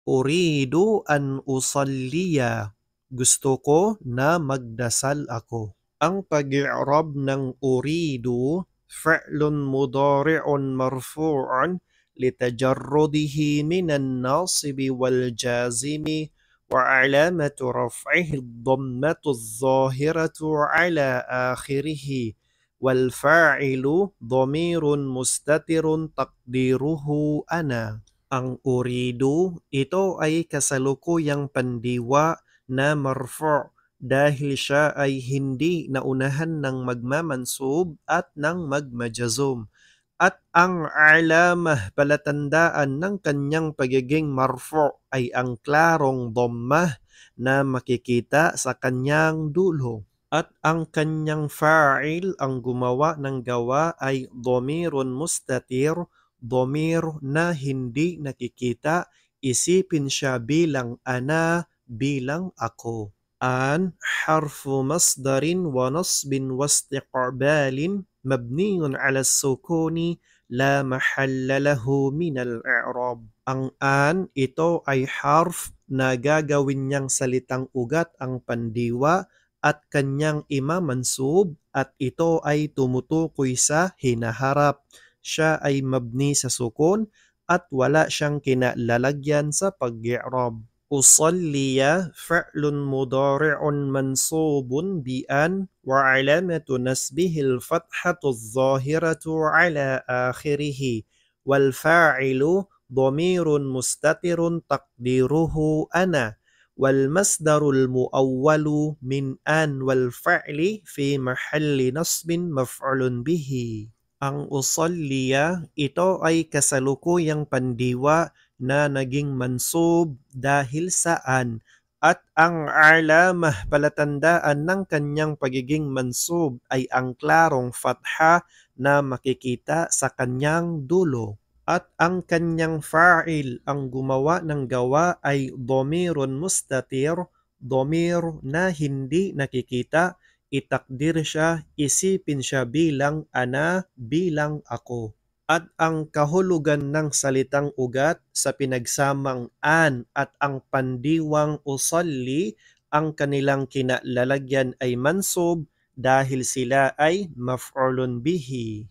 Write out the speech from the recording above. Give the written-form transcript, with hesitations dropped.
Uridu an usalliya. Gusto ko na magdasal ako. Ang pag-i'rab ng uridu, fi'lun mudari'un marfu'un litajarrudihi minan nasibi wal jazimi wa alamatu raf'ihi ad-dammatu adh-dhahiratu ala akhirih wal fa'ilu dhamirun mustatirun taqdiruhu ana. Ang uridu, ito ay kasalukuyang pandiwa na marfu' dahil siya ay hindi naunahan ng magmamansub at ng magmajazum. At ang alamah palatandaan ng kanyang pagiging marfu' ay ang klarong dhammah na makikita sa kanyang dulo. At ang kanyang fa'il, ang gumawa ng gawa ay dhamirun mustatir, dhamir na hindi nakikita, isipin siya bilang ana, bilang ako. An harfu masdarin wa nasbin wa istiqbalin mabniyun ala sukuni la mahalla lahu min al-i'rab. Ang an, ito ay harf na gagawin niyang salitang ugat ang pandiwa at kanyang imamansub at ito ay tumutukoy sa hinaharap. Siya ay mabni sa sukun at wala siyang kinalalagyan sa pag-i'rab. Usalliya fi'lun mudari'un mansubun bi an wa alamatu nasbihi al-fathatu adh-dhahiratu ala akhirih wal fa'ilu dhamirun mustatirun taqdiruhu ana wal masdarul muawwalu min an wal fa'li fi mahalli nasbin maf'ulun bihi. Ang usalliya, ito ay kasalukuyang pandiwa na naging mansub dahil saan at ang alamah palatandaan ng kanyang pagiging mansub ay ang klarong fatha na makikita sa kanyang dulo. At ang kanyang fa'il, ang gumawa ng gawa ay dhamirun mustatir, dhamir na hindi nakikita, itakdir siya, isipin siya bilang ana, bilang ako. At ang kahulugan ng salitang ugat sa pinagsamang an at ang pandiwang usalli, ang kanilang kinalalagyan ay mansub dahil sila ay maf'ulun bihi.